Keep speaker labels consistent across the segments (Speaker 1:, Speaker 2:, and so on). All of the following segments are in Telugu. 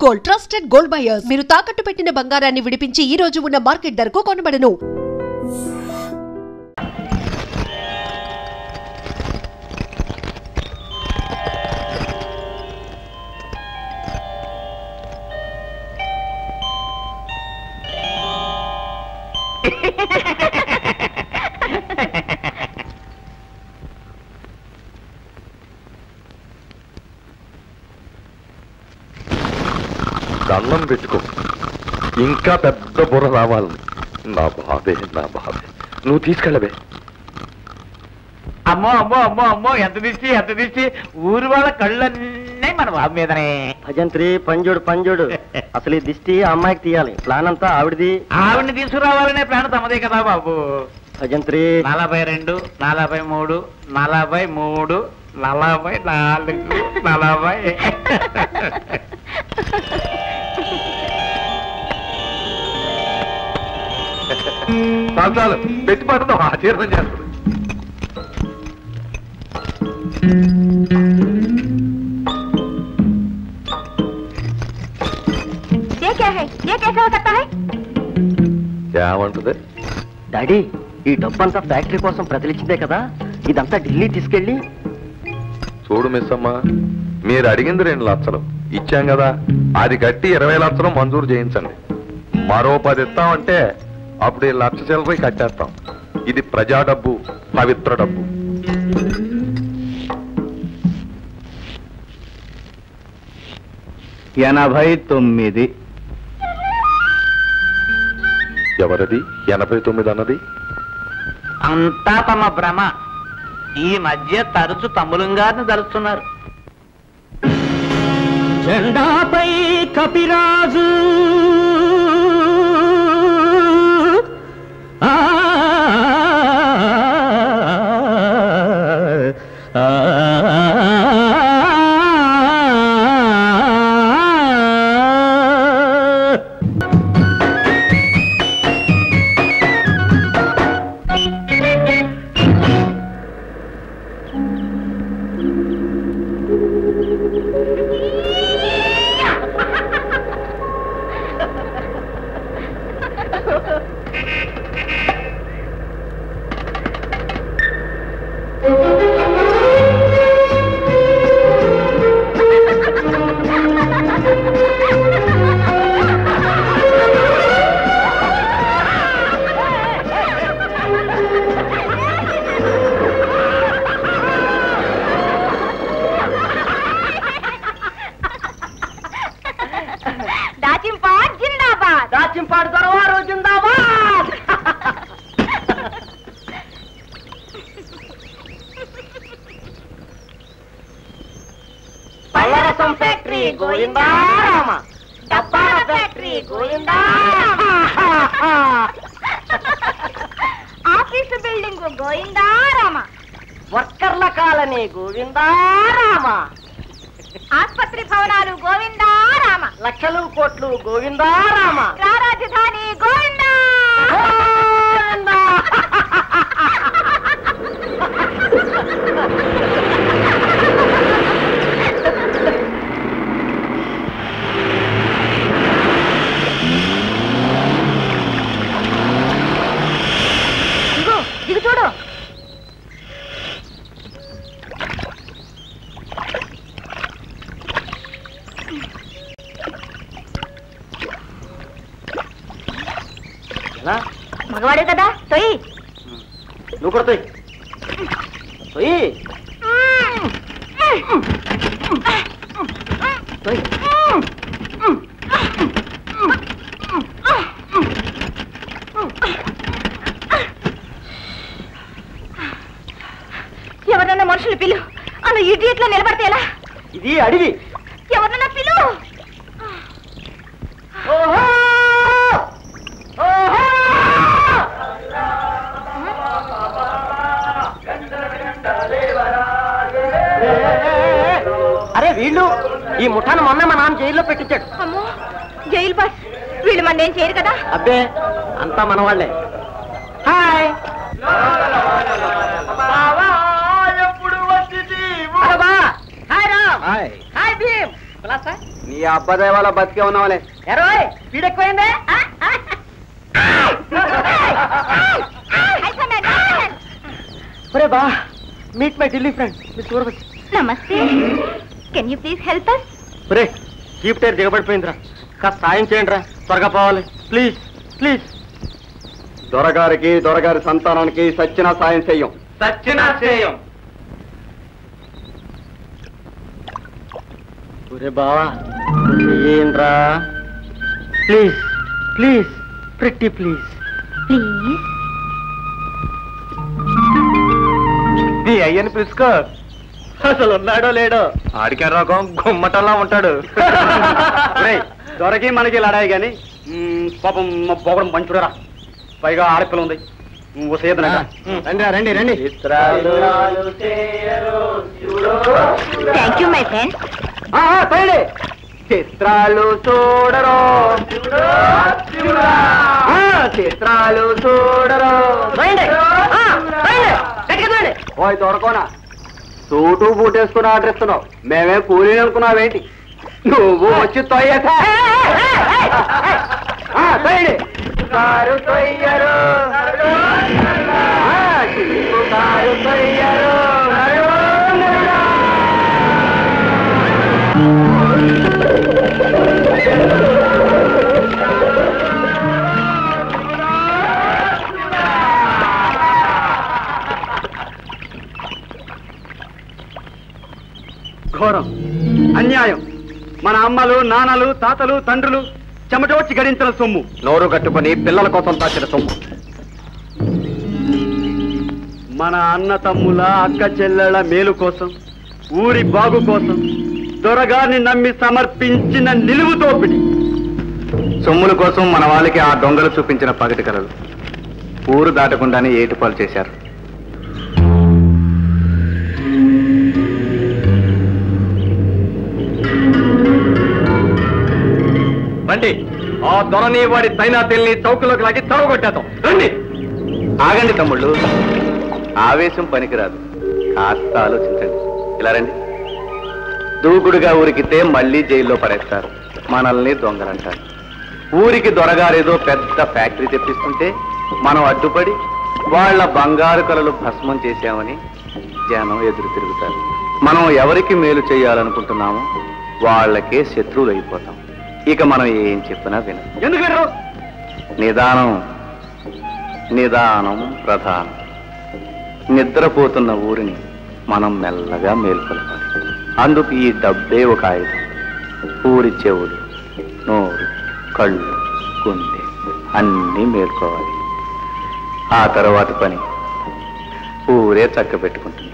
Speaker 1: Gold, trusted gold buyers. మీరు తాకట్టు పెట్టిన బంగారాన్ని విడిపించి ఈ రోజు ఉన్న మార్కెట్ ధరకు కొనబడను.
Speaker 2: దండం పెట్టుకో, ఇంకా పెద్ద బుర్ర రావాలి. నా బాబే నువ్వు తీసుకెళ్ళవే.
Speaker 3: అమ్మో అమ్మో అమ్మో అమ్మో, ఎంత దిష్టి ఊరు వాళ్ళ కళ్ళన్నీ మన బాబు మీదనే.
Speaker 4: భజంత్రి పంజుడు అసలు ఈ దిష్టి ఆ అమ్మాయికి తీయాలి. ప్లాన్ అంతా ఆవిడది.
Speaker 3: ఆవిడ్ని తీసుకురావాలనే ప్లాన్ తమదే కదా బాబు.
Speaker 4: భజంత్రి
Speaker 3: 42, 43, 43, 44, 40.
Speaker 2: చాలు పెట్టి పడుతున్నావు, ఆశీర్వదం చేస్తుంది. ఏమంటుంది
Speaker 4: డాడీ? ఈ డబ్బంతా ఫ్యాక్టరీ కోసం ప్రజలిచ్చిందే కదా, ఇదంతా ఢిల్లీ తీసుకెళ్ళి.
Speaker 2: చూడు మిస్ అమ్మా, మీరు అడిగింది 2 లక్షలు ఇచ్చాం కదా, అది కట్టి 20 లక్షలు మంజూరు చేయించండి. మరో 10 ఇస్తామంటే అప్పుడు 1 లక్ష చిల్లర కట్టేస్తాం. ఇది ప్రజా డబ్బు, పవిత్ర డబ్బు.
Speaker 3: $89.
Speaker 2: ఎవరది 89 అన్నది?
Speaker 3: అంతా తమ భ్రమ. ఈ మధ్య తరచు తమ్ములంగారిని తలుస్తున్నారు. జెండాపై కపిరాజు
Speaker 5: ఆఫీసు బిల్డింగ్ గోవిందారామ, వర్కర్ల కాలనీ గోవిందారామ, ఆస్పత్రి భవనాలు గోవిందారామ, లక్షలు కోట్లు గోవిందారామ, రాజధాని గోవిందా. దిగు చూడు. మగవాడే కదా, తొయ్యి.
Speaker 4: నువ్వు కూడా తొయ్యి.
Speaker 5: ఎవరన్నా మనుషులు పిలు, అలా ఇడియట్లో నిలబడితే ఎలా?
Speaker 4: ఇది అడివి.
Speaker 5: ఎవరన్నా పిలు.
Speaker 4: అరే వీళ్ళు ఈ ముఠాను మొన్న మా నాన్న జైల్లో పెట్టించాడు.
Speaker 5: అమ్మో, జైలు బస్. వీళ్ళు మన ఏం చేయరు కదా?
Speaker 4: అబ్బే, అంతా మన వాళ్ళే. హాయ్.
Speaker 6: నీ అబ్బాయి వాళ్ళ బతికే ఉన్నావులే.
Speaker 3: ఎరవై వీడెక్కువైందే.
Speaker 4: బా meet my Delhi friend miss Urvashi.
Speaker 5: నమస్తే. Can you please help us?
Speaker 4: ఒరే జీప్ టైర్ దిగబడిపోయిందిరా, కాస్త సాయం చేయండి రా, త్వరగా పోవాలి ప్లీజ్ ప్లీజ్.
Speaker 6: దొరగారి సంతానానికి సచ్చిన సాయం చెయ్యం.
Speaker 3: సచ్చినా చేయం.
Speaker 4: ఒరే బావా ఏంట్రా, please please pretty please.
Speaker 5: Please.
Speaker 3: నీ అయ్యని పిలుచుకో.
Speaker 4: అసలు ఉన్నాడో లేడో.
Speaker 3: ఆడికే రకం గుమ్మటంలా ఉంటాడు.
Speaker 6: దొరకి మనకి లడాయి గాని పాపం పోవడం మంచుడరా, పైగా ఆడపిల్ల ఉంది. రండి రండి రండి.
Speaker 5: Thank you my friend.
Speaker 6: చిత్రాలు చూడరో చిత్రాలు చూడరో. ఓయ్ దొరకోనా, సూటు బూటేసుకుని ఆర్డర్ ఇస్తున్నావు, మేమే కూలీని అనుకున్నావేంటి? నువ్వు వచ్చి తొయ్యక కారు తొయ్యరు కారు తొయ్యరు. ఘోరం, అన్యాయం. మన అమ్మలు నాన్నలు తాతలు తండ్రులు చెమటోడ్చి గడించిన సొమ్ము నోరు కట్టుకుని పిల్లల కోసం దాచిన సొమ్ము. మన అన్న తమ్ముల అక్క చెల్లెళ్ళ మేలు కోసం, ఊరి బాగు కోసం దొరగారిని నమ్మి సమర్పించిన నిలువు దోపిడి. సొమ్ముల కోసం మన వాళ్ళకి ఆ దొంగలు చూపించిన పగటి కలలు ఊరు దాటకుండానే ఏటుపాలు చేశారు. రండి, ఆ దొరని వాడి తైనాతెల్ని చౌకలోకి లాగి తడగొట్టేద్దాం. రండి. ఆగండి తమ్ముళ్ళు, ఆవేశం పనికిరాదు, కాస్త ఆలోచించండి. ఇలా రండి. దూకుడుగా ఊరికితే మళ్ళీ జైల్లో పడేస్తారు, మనల్ని దొంగలంటారు. ఊరికి దొరగారేదో పెద్ద ఫ్యాక్టరీ తెప్పిస్తుంటే మనం అడ్డుపడి వాళ్ళ బంగారు కలలు భస్మం చేశామని జనం ఎదురు తిరుగుతారు. మనం ఎవరికి మేలు చేయాలనుకుంటున్నామో వాళ్ళకే శత్రువులు అయిపోతాం. ఇక మనం ఏం చెప్పినా వినం. ఎందుకు వినరు? నిదానం నిదానం ప్రధానం. నిద్రపోతున్న ఊరిని మనం మెల్లగా మేల్కొల్పాలి. అందుకు ఈ డబ్బే ఒక ఆయుధం. ఊరి చెవులు, నోరు, కళ్ళు, గుండె అన్నీ మేల్కోవాలి. ఆ తర్వాత పని ఊరే చక్క పెట్టుకుంటుంది.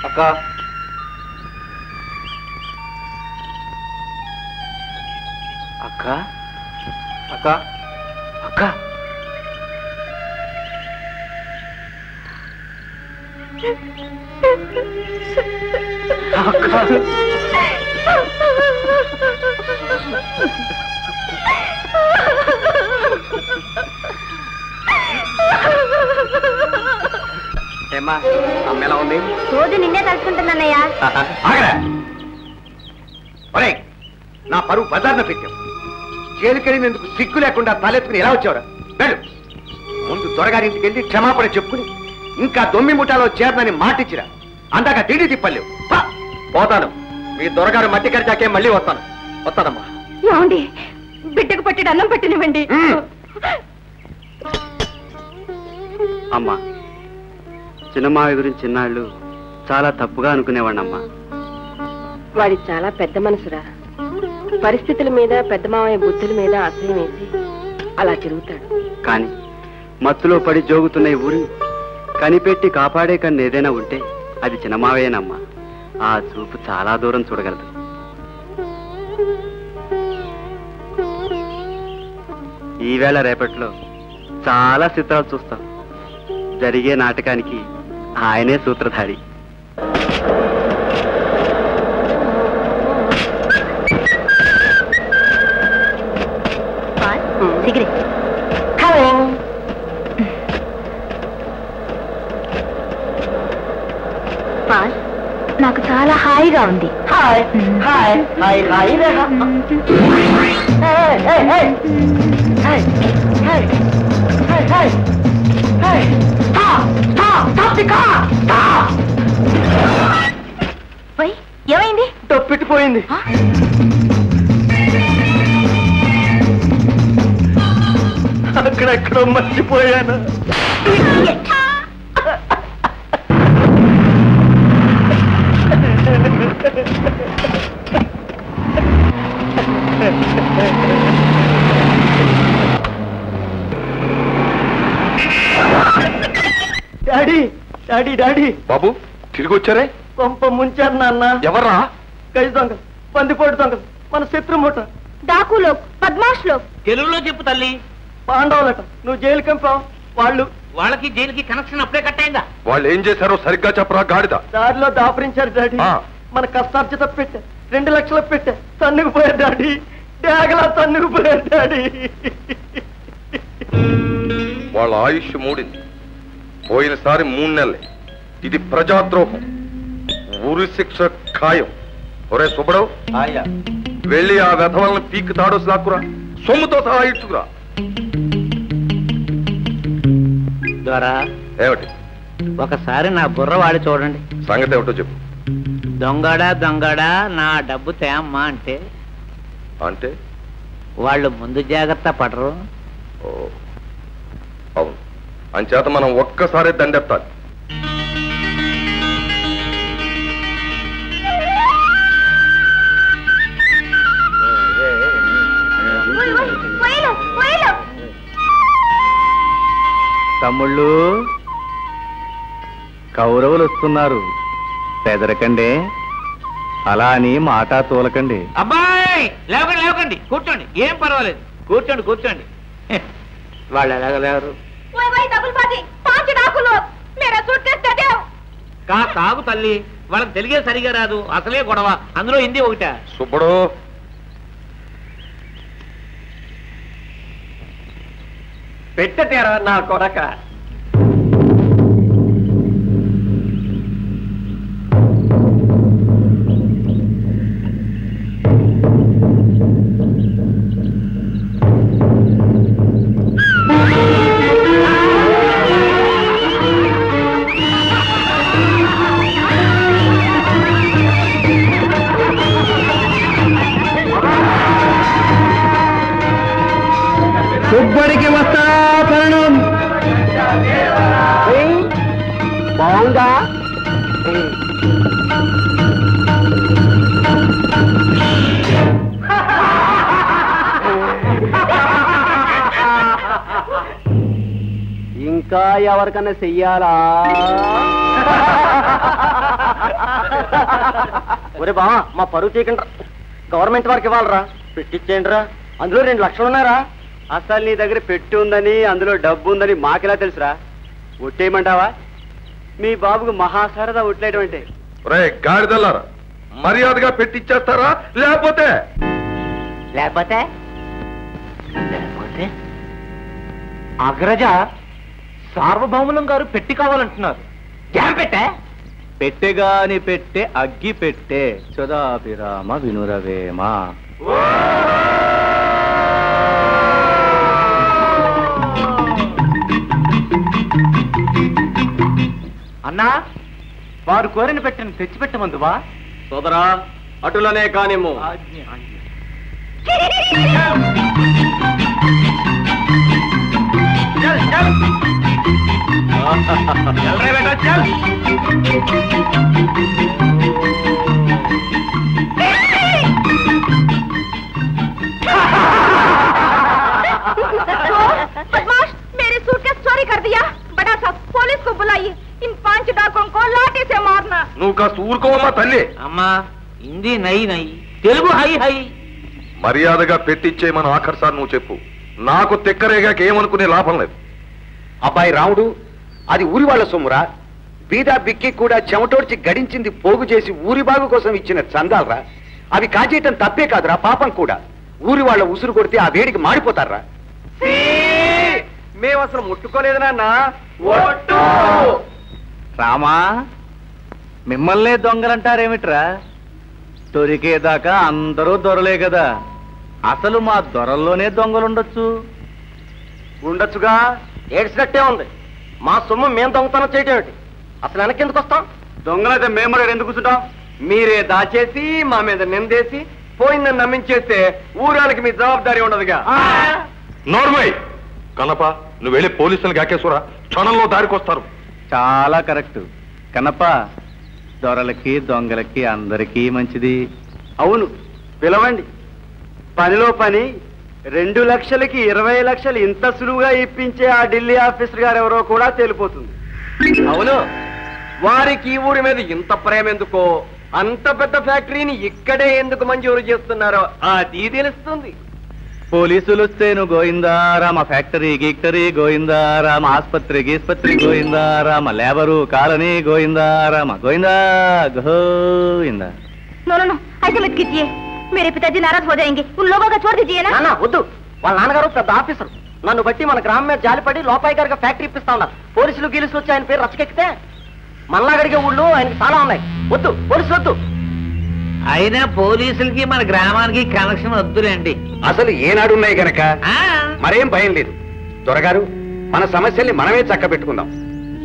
Speaker 6: అక్క, అక్క, అక్క, అక్క. ఏమ్మా, అమ్మ ఎలా ఉంది?
Speaker 5: రోజు నిన్నే తలుచుకుంటున్నానయ్యా.
Speaker 6: నా పరువు బజార్న పెట్టావు. జైలుకెళ్ళినందుకు సిగ్గు లేకుండా తలెత్తుకుని ఎలా వచ్చావురా? వెళ్ళు, ముందు దొరగారింటికి వెళ్ళి క్షమాపణ చెప్పుకుని ఇంకా దొమ్మి ముఠాలో చేరనని మాటిచ్చిరా. అందాక తిండి తిప్పలేవు. పోతాను, మీ దొరగారు మట్టి కరిచాకే మళ్ళీ వస్తానమ్మా.
Speaker 5: ఏమండి, బిడ్డకు పట్టిన అన్నం పెట్టినివ్వండి.
Speaker 6: అమ్మా, చిన్నమావి గురించి చిన్నాళ్ళు చాలా తప్పుగా అనుకునేవాడినమ్మా.
Speaker 7: వాడి చాలా పెద్ద మనసురా. పరిస్థితుల మీద పెద్ద మావయ్య బుద్ధుల మీద అసహ్యం వేసి అలా తిరుగుతాడు.
Speaker 6: కానీ మత్తులో పడి జోగుతున్న ఈ ఊరిని కనిపెట్టి కాపాడే కన్ను ఏదైనా ఉంటే అది చిన్నమావేనమ్మా. ఆ చూపు చాలా దూరం చూడగలదు. ఈవేళ రేపట్లో చాలా చిత్రాలు చూస్తాం. జరిగే నాటకానికి ఆయనే సూత్రధారి.
Speaker 5: నాకు చాలా హాయిగా ఉంది. ఏమైంది?
Speaker 4: తప్పిపోయింది. అక్కడెక్కడో మర్చిపోయాను. Daddy daddy daddy.
Speaker 2: బాబు తిరిగి వచ్చారే?
Speaker 4: కొంప ముంచారు నాన్న.
Speaker 2: ఎవర్రా?
Speaker 4: గజ దొంగ, బందిపోటు దొంగ, మన శత్రుమూట.
Speaker 5: డాకులో పద్మాష్లో.
Speaker 3: తెలుగులో చెప్పు తల్లి.
Speaker 4: పాండవులట. నువ్వు జైలు కంపావు.
Speaker 3: వాళ్ళకి జైలుకి కనెక్షన్ అప్పుడే కట్ అయిందా?
Speaker 2: వాళ్ళు ఏం చేశారో సరిగ్గా చెప్పరా గాడిద.
Speaker 4: దారిలో దాపరించారు డాడీ. మన కష్టార్జిత పెట్టే 2 లక్షలు పెట్టే తన్నుకుపోయారు డాడీ. డాగలా తన్నుకుపోయారు డాడీ.
Speaker 2: వాళ్ళ ఆయుష్ మూడింది. పోయినసారి 3 నెలలే. ఇది ప్రజాద్రోహం. ఊరి శిక్ష ఖాయం. ఒరే సుబ్బడవు, వెళ్ళి ఆ వెధవలను పీక్ తాడోసి లాక్కురా. సొమ్ముతో సహా ఇచ్చుకురా.
Speaker 3: ద్వారా
Speaker 2: ఏమిటి?
Speaker 3: ఒకసారి నా బుర్ర వాడి చూడండి.
Speaker 2: సంగతి ఏమిటో చెప్పు.
Speaker 3: దొంగడా దొంగడా నా డబ్బు తేమ్మా అంటే
Speaker 2: అంటే
Speaker 3: వాళ్ళు ముందు జాగ్రత్త పడరు.
Speaker 2: అవును, అంచేత మనం ఒక్కసారి దండెత్తాలి.
Speaker 6: తమ్ముళ్ళు, కౌరవులు వస్తున్నారు. పెదరకండి, అలా అని మాట తోలకండి.
Speaker 3: అబ్బాయి లేవకండి లేవకండి, కూర్చోండి. ఏం పర్వాలేదు, కూర్చోండి కూర్చోండి. వాళ్ళు ఎలాగలేరు. కాగు తల్లి, వాళ్ళకి తెలిగే సరిగా రాదు. అసలే గొడవ, అందులో హిందీ ఒకట.
Speaker 2: సుబ్బడు,
Speaker 4: పెట్టేరా నా కొడక.
Speaker 6: సుబ్బడికి వస్తా పరణం. బాగుందా? ఇంకా ఎవరికన్నా చెయ్యాలా? ఒరే బా, మా పరువు తీయకుండా గవర్నమెంట్ వారికి ఇవ్వాలరా. పెట్టించేయండి రా. అందులో 2 లక్షలు ఉన్నారా? అసలు నీ దగ్గర పెట్టి ఉందని, అందులో డబ్బు ఉందని మాకెలా తెలుసురా? ఒట్టేయమంటావా? మీ బాబుకు మహాసరదా ఒట్లేయడం అంటే.
Speaker 2: రే గాడిదల్లారా, మర్యాదగా పెట్టిచ్చేస్తారా? లేకపోతే
Speaker 3: లేకపోతే లేకపోతే అగ్రజ సార్వభౌములం గారు పెట్టి కావాలంటున్నారు. ఏం పెట్టే?
Speaker 6: పెట్టెగాని పెట్టే అగ్గి పెట్టే చదాభిరామ వినురవేమ.
Speaker 3: అన్నా, వారు కోరిన పెట్టని తెచ్చిపెట్టమందువా?
Speaker 6: సోదరా, అటులనే కానిమ్ము.
Speaker 5: बदमाश, मेरे सूटकेस चोरी कर दिया. बड़ा साहब, पुलिस को बुलाइए. इन 5 डाकुओं को लाठी से मारना.
Speaker 2: నువ్వు కాస్త ఊరుకోవమ్మా తల్లి.
Speaker 3: అమ్మా, హిందీ నై నై, తెలుగు హై హై.
Speaker 2: మర్యాదగా పెట్టిచ్చేయమని ఆఖరిసారి నువ్వు చెప్పు. నాకు తిక్కరేగాక ఏమనుకునే లాభం లేదు.
Speaker 6: అబ్బాయి రాముడు, అది ఊరి వాళ్ళ సొమ్మురా. బీదా బిక్కి కూడా చెమటోడ్చి గడించింది పోగు చేసి ఊరి బాగు కోసం ఇచ్చిన చందాలరా. అవి కాజేయటం తప్పే కాదురా, పాపం కూడా. ఊరి వాళ్ళ ఉసురు కొడితే ఆ వేడికి మాడిపోతారా.
Speaker 4: మేము అసలు ముట్టుకోలేదు నాన్న.
Speaker 6: రామా, మిమ్మల్నే దొంగలంటారేమిట్రా? దొరికేదాకా అందరూ దొరలే కదా. అసలు మా దొరల్లోనే దొంగలుండొచ్చు.
Speaker 4: ఉండొచ్చుగా, ఏడ్చినట్టే ఉంది. మా సొమ్ము మేము దొంగతనం చేయటం ఏమిటి? అసలు వెనకెందుకు వస్తాం?
Speaker 6: దొంగలైతే మేము ఎందుకు కూర్చుంటాం?
Speaker 4: మీరే దాచేసి మా మీద నిందేసి పోయిందని నమ్మించేస్తే ఊరానికి మీ జవాబుదారీ ఉండదుగా.
Speaker 2: నోర్మై కనప, నువ్వు వెళ్ళి పోలీసులు గాకేశ్వరా, క్షణంలో దారికొస్తారు.
Speaker 6: చాలా కరెక్ట్ కన్నప్ప. దొరలకి దొంగలకి అందరికీ మంచిది.
Speaker 4: అవును, పిలవండి. పనిలో పని 2 లక్షలకి 20 లక్షలు ఇంత సులువుగా ఇప్పించే ఆ ఢిల్లీ ఆఫీసర్ గారు ఎవరో కూడా తేలిపోతుంది. అవును, వారికి ఈ ఊరి మీద ఇంత ప్రేమ ఎందుకో, అంత పెద్ద ఫ్యాక్టరీని ఇక్కడే ఎందుకు మంజూరు చేస్తున్నారో అది తెలుస్తుంది.
Speaker 6: పోలీసులు వస్తేను గోయిందారామ, ఫ్యాక్టరీ గీక్టరీ గోయిందారామ, ఆస్పత్రి గీస్పత్రి Govinda Rama, labour colony Govinda Rama, Govinda Govinda.
Speaker 5: No no no, ऐसे मत कीजिए, मेरे पिताजी नाराज हो जाएंगे. उन लोगों का छोड़ दीजिए ना.
Speaker 4: నాన్న వద్దు, వాళ్ళ నాన్నగారు పెద్ద ఆఫీసర్. నన్ను బట్టి మన గ్రామం మీద జాలిపడి లోపాయి గారికి ఫ్యాక్టరీ ఇప్పిస్తా ఉన్నారు. పోలీసులు గీలుసులు వచ్చి ఆయన పేరు రచ్చకెక్కితే మల్లాగడిగే ఊళ్ళు ఆయనకి చాలా ఉన్నాయి. వద్దు, పోలీసులు వద్దు.
Speaker 3: అయినా పోలీసులకి మన గ్రామానికి కనెక్షన్ వద్దులేండి.
Speaker 6: అసలు ఏనాడున్నాయి గనక మరేం భయం లేదు. దొరగారు, మన సమస్యల్ని మనమే చక్క పెట్టుకుందాం.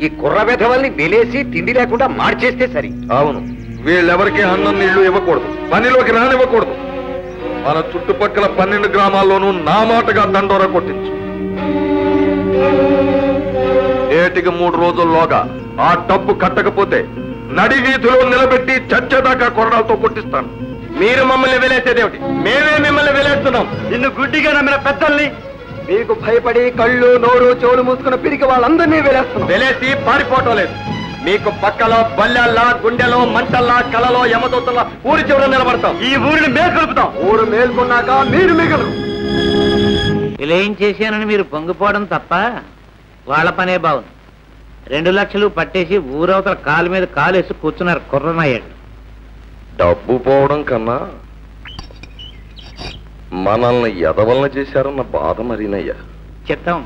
Speaker 6: ఈ కుర్ర వెధవల్ని వెలేసి తిండి లేకుండా మార్చేస్తే సరి.
Speaker 2: అవును, వీళ్ళెవరికి అన్నం నీళ్లు ఇవ్వకూడదు, పనిలోకి రానివ్వకూడదు. మన చుట్టుపక్కల 12 గ్రామాల్లోనూ నా మాటగా దండోర కొట్టించు. ఏటికి 3 రోజుల్లోగా ఆ డబ్బు కట్టకపోతే నడి వీధిలో నిలబెట్టి చచ్చేదాకా కొరడాలతో కొట్టిస్తాను.
Speaker 4: మీరు మమ్మల్ని వెలేసేదేమిటి? మేమే మిమ్మల్ని వెలేస్తున్నాం. నిన్ను గుడ్డిగా నమ్మిన పెద్దల్ని మీకు భయపడి కళ్ళు నోరు చెవులు మూసుకున్న పిరికి వాళ్ళందరినీ వెలేస్తున్నాం. వెలేసి పారిపోవటం లేదు. మీకు పక్కలో బల్లెల్లా, గుండెలో మంటల్లా, కలలో యమదూతల్లా ఊరి చివర నిలబడతాం. ఈ ఊరిని మేల్కొలుపుతాం. ఊరు మేల్కొన్నాక మీరు మిగలరు.
Speaker 3: ఇలా ఏం చేశానని మీరు పొంగిపోవడం తప్ప వాళ్ళ పనే బాగుంది. 2 లక్షలు పట్టేసి ఊరవతల కాలు మీద కాలేసి కూర్చున్నారు కుర్రనయ్యాడు.
Speaker 2: డబ్బు పోవడం కన్నా మనల్ని ఎదవలన చేశారన్న బాధ మరీనయ్యా.
Speaker 3: చిత్తం,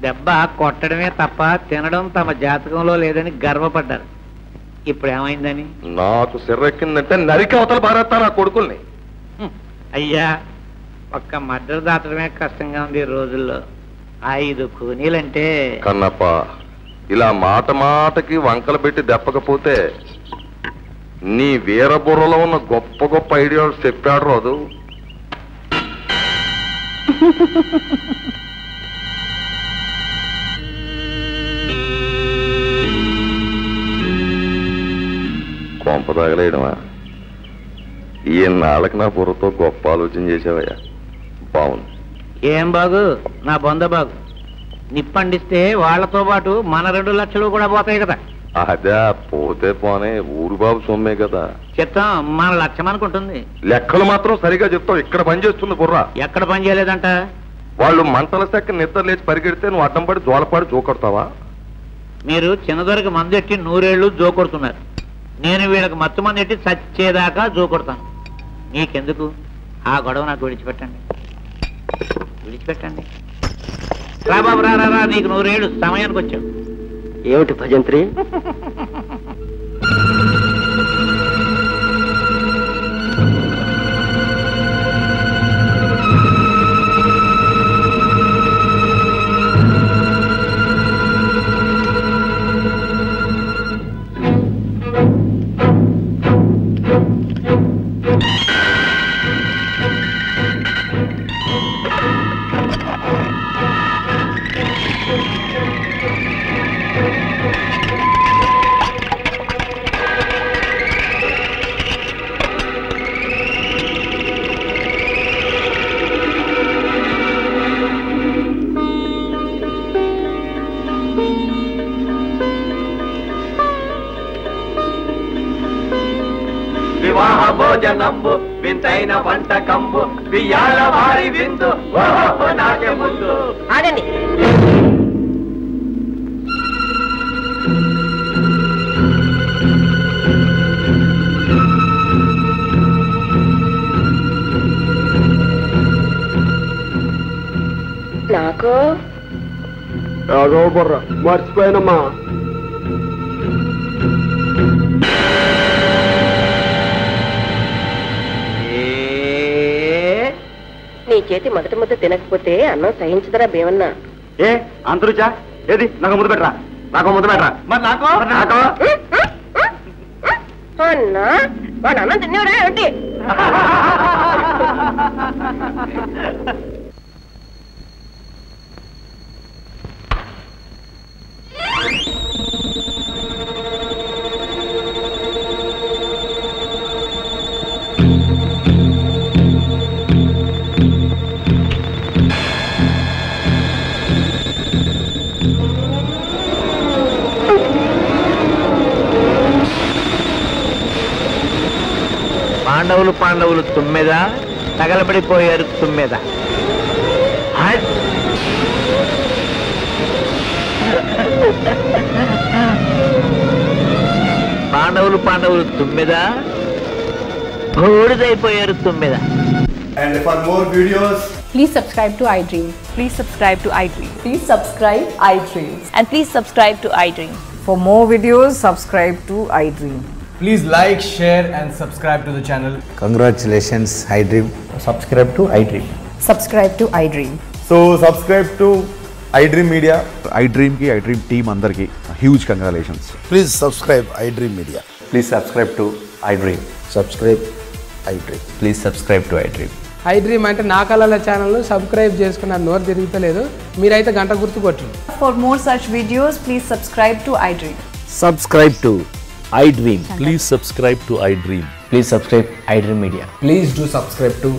Speaker 3: దెబ్బ కొట్టడమే తప్ప తినడం తమ జాతకంలో లేదని గర్వపడ్డారు. ఇప్పుడు ఏమైందని?
Speaker 2: నాకు సిర్రెక్కిందంటే నరికి అవతల భారత నా కొడుకుల్ని.
Speaker 3: అయ్యా, ఒక్క మద్దతు దాటడమే కష్టంగా ఉంది ఈ రోజుల్లో. 5 కూనీలంటే.
Speaker 2: కన్నప్ప, ఇలా మాట మాటకి వంకలు పెట్టి దెప్పకపోతే నీ వీరబుర్రలో ఉన్న గొప్ప గొప్ప ఐడియాలు చెప్పాడు రోజు. కొంప తగలేయడమా? ఈనాళ్ళకి నా బుర్రతో గొప్ప ఆలోచన చేసావయ్యా. బాగుంది.
Speaker 3: ఏం బాగు? నా బొంద బాగు. నిప్పండిస్తే వాళ్లతో పాటు మన 2 లక్షలు కూడా పోతాయి కదా.
Speaker 2: అదే పోతే పోనే, ఊరు బాబు సొమ్మే కదా.
Speaker 3: చిత్తం, మన లక్ష్యం అనుకుంటుంది.
Speaker 2: లెక్కలు మాత్రం సరిగా చెప్తావు. ఇక్కడ పనిచేస్తుంది బుర్రా.
Speaker 3: ఎక్కడ పని చేయలేదంట?
Speaker 2: వాళ్ళు మంటల శాఖ నిద్ర లేచి పరిగెడితే నువ్వు అడ్డం పడి జోలపాడి జోకొడతావా?
Speaker 3: మీరు చిన్నదొరికి మందు ఎట్టి 100 ఏళ్ళు జోకొడుతున్నారు. నేను వీళ్ళకి మత్తు మంది ఎట్టి చచ్చేదాకా జోకొడతాను. నీకెందుకు? ఆ గొడవ నాకు విడిచిపెట్టండి, విడిచిపెట్టండి. రా బాబు, రా రా రా, నీకు 100 ఏళ్ళు సమయానికి వచ్చావు.
Speaker 4: ఏమిటి భజంత్రి?
Speaker 6: వింతైన వంటకంబు బియ్యాల వారి విందు ఓహో నాకే ముందు.
Speaker 7: ఆగండి. నాకు
Speaker 4: బుర్ర మర్చిపోయానమ్మా.
Speaker 7: నీ చేతి మొదటి ముద్ద తినకపోతే అన్నం సహించదరా భీమన్నా.
Speaker 4: ఏ అంతరుచా ఏది నాకు ముద్దు పెట్టరా, నాకు ముద్దు పెట్టరా. మరి నాకు
Speaker 7: అన్నా వాడు అన్నం తినేవరా ఏంటి?
Speaker 3: పాండవులు తుమ్మెద తగలబడిపోయారు తుమ్మెద. పాండవులు తుమ్మెద బూడిదైపోయారు తుమ్మెద.
Speaker 8: And for more videos,
Speaker 9: please subscribe to iDream.
Speaker 5: Please subscribe to iDream.
Speaker 9: Please subscribe iDream.
Speaker 5: And please subscribe to iDream.
Speaker 9: For more videos, subscribe to iDream.
Speaker 8: please like, share and subscribe to the channel.
Speaker 10: Congratulations, iDream.
Speaker 8: Subscribe to iDream.
Speaker 9: Subscribe to iDream.
Speaker 8: So subscribe to iDream Media.
Speaker 11: iDream ki iDream team andarki huge congratulations.
Speaker 10: Please subscribe iDream Media.
Speaker 6: Please subscribe to iDream.
Speaker 10: Subscribe iDream.
Speaker 6: Please subscribe to iDream.
Speaker 12: iDream అంటే నా కళల ఛానల్ సబ్స్క్రైబ్ చేసుకున్నారు, నోరు తిరుగుతలేదు. మీరైతే గంట గుర్తు కొట్టండి.
Speaker 9: For more such videos, please subscribe to iDream.
Speaker 13: Subscribe to iDream. Please subscribe to iDream.
Speaker 6: Please subscribe iDream Media.
Speaker 8: Please do subscribe to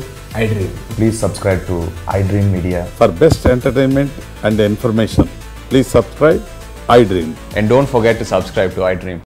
Speaker 8: iDream.
Speaker 11: Please subscribe to iDream Media.
Speaker 14: For best entertainment and information, please subscribe iDream.
Speaker 6: And don't forget to subscribe to iDream.